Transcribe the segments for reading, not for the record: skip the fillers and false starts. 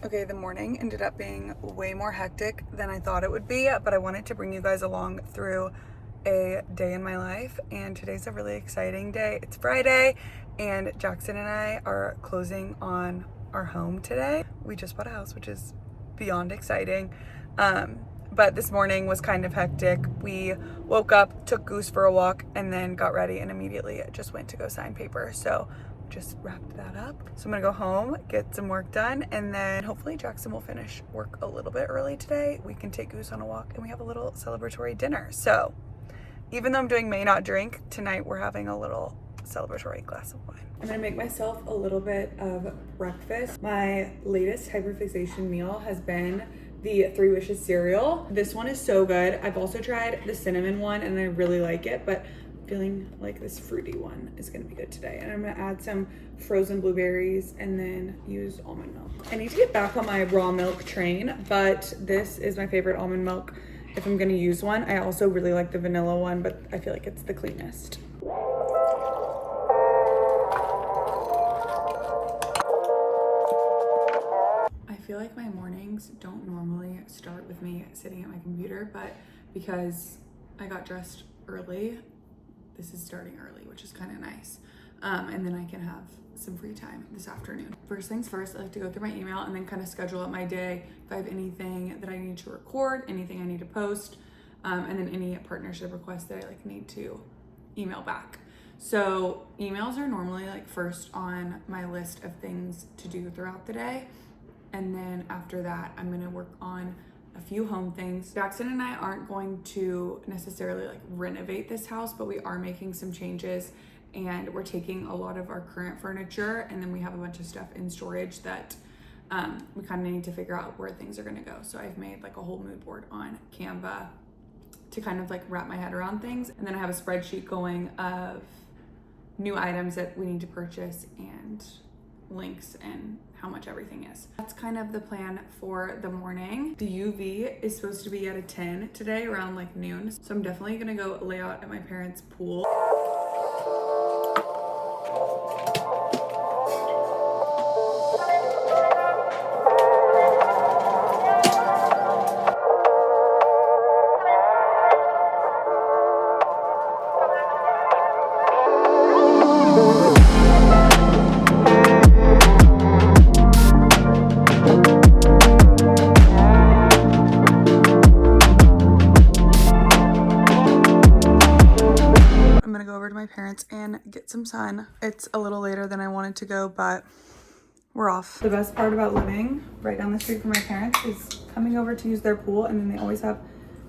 Okay, the morning ended up being way more hectic than I thought it would be, but I wanted to bring you guys along through a day in my life, and today's a really exciting day. It's Friday, and Jackson and I are closing on our home today. We just bought a house, which is beyond exciting, but this morning was kind of hectic. We woke up, took Goose for a walk, and then got ready and immediately just went to go sign paper. So just wrapped that up. So I'm gonna go home, get some work done, and then hopefully Jackson will finish work a little bit early today. We can take Goose on a walk and we have a little celebratory dinner. So even though I'm doing may not drink, tonight we're having a little celebratory glass of wine. I'm gonna make myself a little bit of breakfast. My latest hyperfixation meal has been the Three Wishes cereal. This one is so good. I've also tried the cinnamon one and I really like it, but feeling like this fruity one is gonna be good today. And I'm gonna add some frozen blueberries and then use almond milk. I need to get back on my raw milk train, but this is my favorite almond milk if I'm gonna use one. I also really like the vanilla one, but I feel like it's the cleanest. I feel like my mornings don't normally start with me sitting at my computer, but because I got dressed early, this is starting early, which is kind of nice. And then I can have some free time this afternoon. First things first, I like to go through my email and then kind of schedule out my day. If I have anything that I need to record, anything I need to post, and then any partnership requests that I need to email back. So emails are normally first on my list of things to do throughout the day. And then after that, I'm gonna work on a few home things. Jackson and I aren't going to necessarily renovate this house, but we are making some changes and we're taking a lot of our current furniture and then we have a bunch of stuff in storage that we kind of need to figure out where things are gonna go. So I've made a whole mood board on Canva to kind of wrap my head around things. And then I have a spreadsheet going of new items that we need to purchase and links and how much everything is. That's kind of the plan for the morning. The UV is supposed to be at a 10 today around noon. So I'm definitely gonna go lay out at my parents' pool. My parents and get some sun. It's a little later than I wanted to go, but we're off. The best part about living right down the street from my parents is coming over to use their pool, and then they always have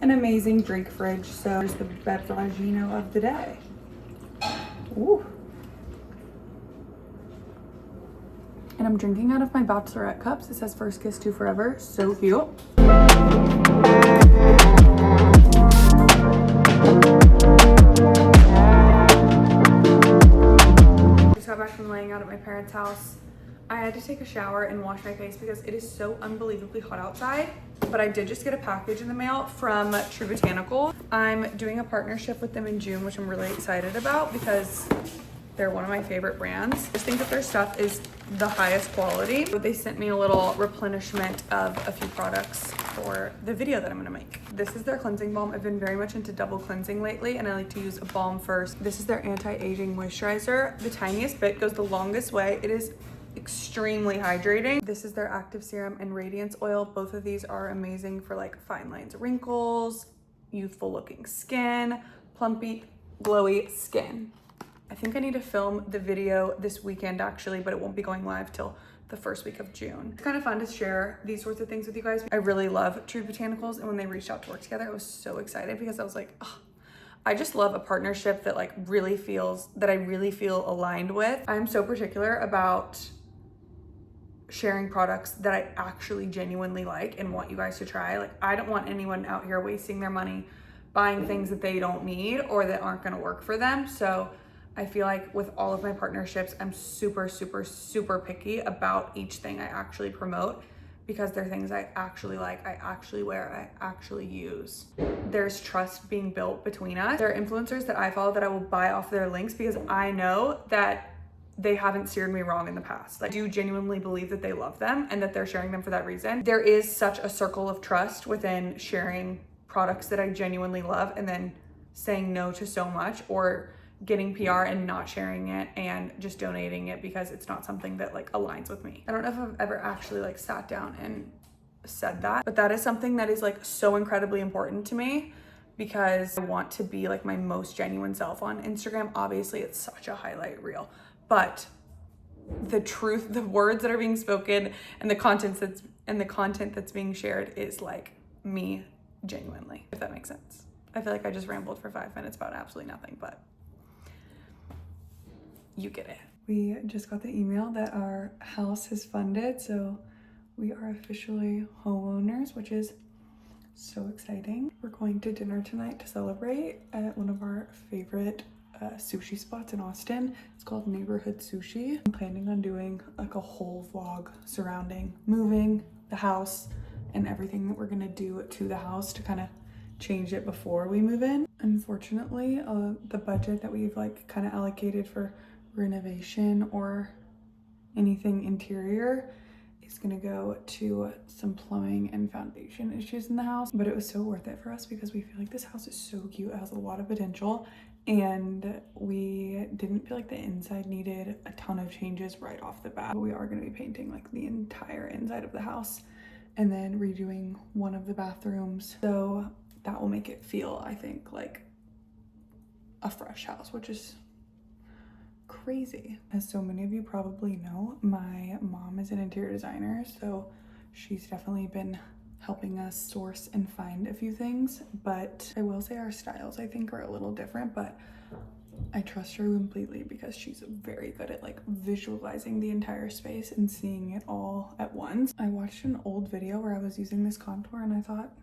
an amazing drink fridge. So there's the beverages of the day. Ooh. And I'm drinking out of my bachelorette cups. It says First Kiss to Forever. So cute. Got back from laying out at my parents' house. I had to take a shower and wash my face because it is so unbelievably hot outside. But I did just get a package in the mail from True Botanical. I'm doing a partnership with them in June, which I'm really excited about because they're one of my favorite brands. I just think that their stuff is the highest quality. So they sent me a little replenishment of a few products for the video that I'm gonna make. This is their cleansing balm. I've been very much into double cleansing lately, and I like to use a balm first. This is their anti-aging moisturizer. The tiniest bit goes the longest way. It is extremely hydrating. This is their active serum and radiance oil. Both of these are amazing for fine lines, wrinkles, youthful looking skin, plumpy, glowy skin. I think I need to film the video this weekend actually, but it won't be going live till the first week of June. It's kind of fun to share these sorts of things with you guys. I really love True Botanicals, and when they reached out to work together, I was so excited because I was like, oh, I just love a partnership that I really feel aligned with. I'm so particular about sharing products that I actually genuinely like and want you guys to try. I don't want anyone out here wasting their money buying things that they don't need or that aren't gonna work for them. So I feel like with all of my partnerships, I'm super, super, super picky about each thing I actually promote because they're things I actually like, I actually wear, I actually use. There's trust being built between us. There are influencers that I follow that I will buy off their links because I know that they haven't steered me wrong in the past. Like, I do genuinely believe that they love them and that they're sharing them for that reason. There is such a circle of trust within sharing products that I genuinely love and then saying no to so much, or getting PR and not sharing it and just donating it because it's not something that like aligns with me. I don't know if I've ever actually like sat down and said that, but that is something that is like so incredibly important to me because I want to be like my most genuine self on Instagram. Obviously, it's such a highlight reel, but the truth, the words that are being spoken and the content that's being shared is like me genuinely, if that makes sense. I feel like I just rambled for 5 minutes about absolutely nothing, but you get it. We just got the email that our house is funded, so we are officially homeowners, which is so exciting. We're going to dinner tonight to celebrate at one of our favorite sushi spots in Austin. It's called Neighborhood Sushi. I'm planning on doing like a whole vlog surrounding moving the house and everything that we're gonna do to the house to kind of change it before we move in. Unfortunately, the budget that we've like kind of allocated for renovation or anything interior is gonna go to some plumbing and foundation issues in the house, but it was so worth it for us because we feel like this house is so cute. It has a lot of potential, and we didn't feel like the inside needed a ton of changes right off the bat. But we are gonna be painting like the entire inside of the house and then redoing one of the bathrooms. So that will make it feel, I think, like a fresh house, which is crazy. As so many of you probably know, my mom is an interior designer, so she's definitely been helping us source and find a few things, but I will say our styles I think are a little different, but I trust her completely because she's very good at like visualizing the entire space and seeing it all at once. I watched an old video where I was using this contour and I thought,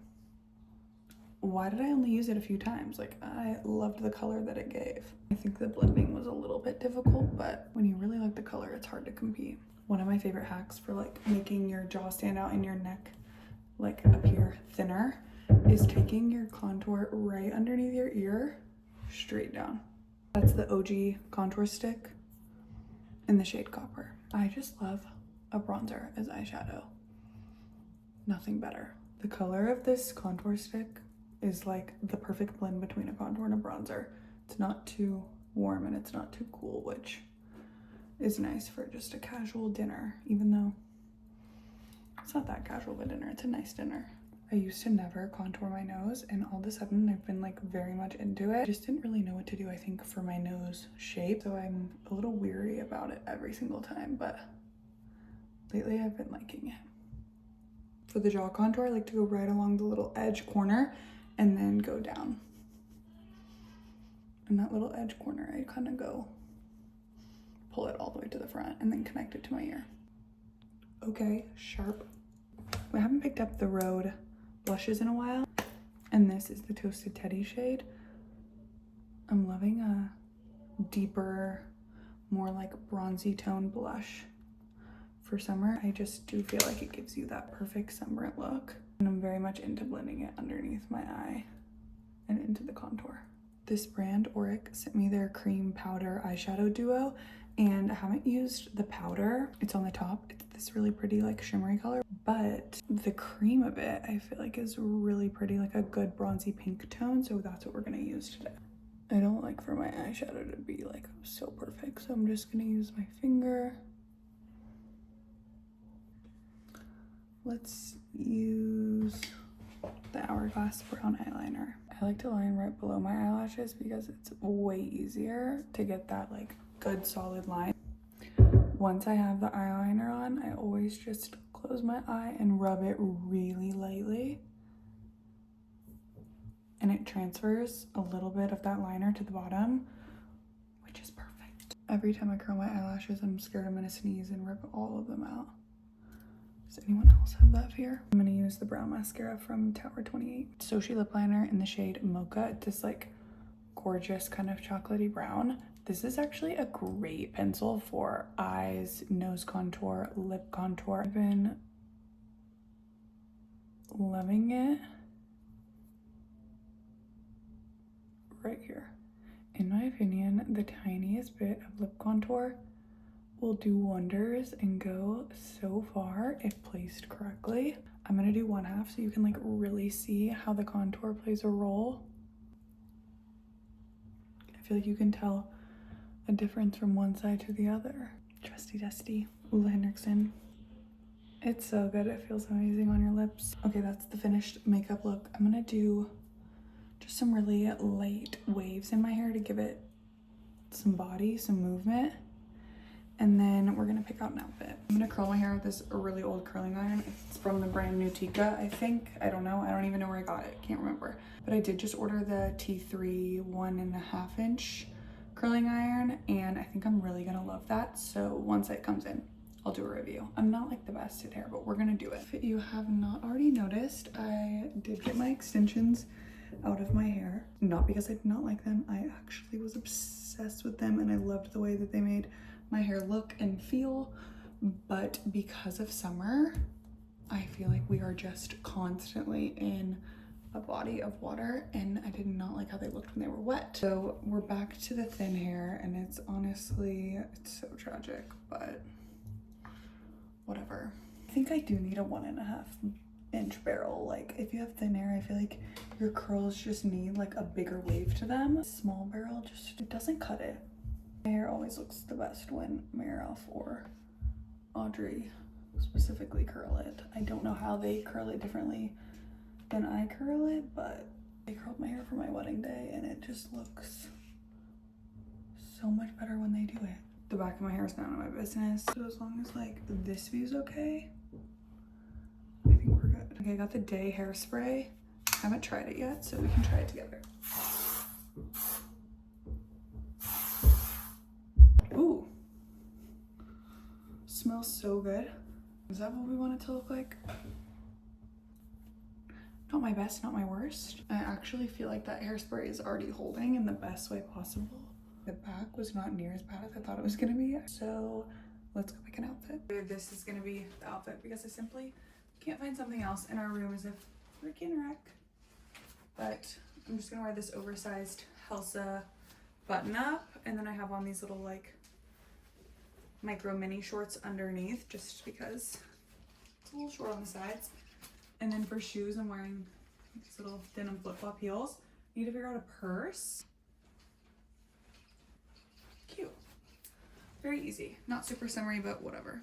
why did I only use it a few times? Like, I loved the color that it gave. I think the blending was a little bit difficult, but when you really like the color, it's hard to compete. One of my favorite hacks for like making your jaw stand out and your neck like appear thinner is taking your contour right underneath your ear, straight down. That's the OG contour stick in the shade Copper. I just love a bronzer as eyeshadow. Nothing better. The color of this contour stick is like the perfect blend between a contour and a bronzer. It's not too warm and it's not too cool, which is nice for just a casual dinner, even though it's not that casual of a dinner, it's a nice dinner. I used to never contour my nose, and all of a sudden I've been like very much into it. I just didn't really know what to do, I think, for my nose shape, so I'm a little weary about it every single time, but lately I've been liking it. For the jaw contour, I like to go right along the little edge corner and then go down. And that little edge corner, I kind of go pull it all the way to the front and then connect it to my ear. Okay, sharp. I haven't picked up the Rhode blushes in a while, and this is the Toasted Teddy shade. I'm loving a deeper, more like bronzy tone blush for summer. I just do feel like it gives you that perfect sunburnt look, and I'm very much into blending it underneath my eye and into the contour. This brand, Auric, sent me their cream powder eyeshadow duo, and I haven't used the powder. It's on the top. It's this really pretty like shimmery color, but the cream of it I feel like is really pretty, like a good bronzy pink tone, so that's what we're gonna use today. I don't like for my eyeshadow to be like so perfect, so I'm just gonna use my finger. Let's use the Hourglass brown eyeliner. I like to line right below my eyelashes because it's way easier to get that like good solid line. Once I have the eyeliner on, I always just close my eye and rub it really lightly, and it transfers a little bit of that liner to the bottom, which is perfect. Every time I curl my eyelashes, I'm scared I'm gonna sneeze and rip all of them out. Does anyone else have that fear? I'm gonna use the brown mascara from Tower 28. Sochi lip liner in the shade Mocha. It's this like gorgeous kind of chocolatey brown. This is actually a great pencil for eyes, nose contour, lip contour. I've been loving it right here. In my opinion, the tiniest bit of lip contour will do wonders and go so far if placed correctly. I'm gonna do one half so you can like really see how the contour plays a role. I feel like you can tell a difference from one side to the other. Trusty dusty Ula Hendrickson. It's so good, it feels amazing on your lips. Okay, that's the finished makeup look. I'm gonna do just some really light waves in my hair to give it some body, some movement. And then we're gonna pick out an outfit. I'm gonna curl my hair with this really old curling iron. It's from the brand new Tika, I think. I don't know, I don't even know where I got it, can't remember. But I did just order the T3 1.5 inch curling iron, and I think I'm really gonna love that. So once it comes in, I'll do a review. I'm not like the best at hair, but we're gonna do it. If you have not already noticed, I did get my extensions out of my hair. Not because I did not like them, I actually was obsessed with them and I loved the way that they made my hair look and feel, but because of summer, I feel like we are just constantly in a body of water and I did not like how they looked when they were wet. So we're back to the thin hair and it's honestly, it's so tragic, but whatever. I think I do need a 1.5 inch barrel. Like if you have thin hair, I feel like your curls just need like a bigger wave to them. A small barrel just, it doesn't cut it. My hair always looks the best when Meryl or Audrey specifically curl it. I don't know how they curl it differently than I curl it, but they curled my hair for my wedding day and it just looks so much better when they do it. The back of my hair is none of my business. So as long as like this view's okay, I think we're good. Okay, I got the Day hairspray. I haven't tried it yet, so we can try it together. Ooh, smells so good. Is that what we want it to look like? Not my best, not my worst. I actually feel like that hairspray is already holding in the best way possible. The back was not near as bad as I thought it was gonna be. So let's go pick an outfit. This is gonna be the outfit because I simply can't find something else in our room as a freaking wreck. But I'm just gonna wear this oversized Helsa button up, and then I have on these little like micro mini shorts underneath just because it's a little short on the sides. And then for shoes, I'm wearing these little denim flip-flop heels. Need to figure out a purse. Cute. Very easy. Not super summery, but whatever.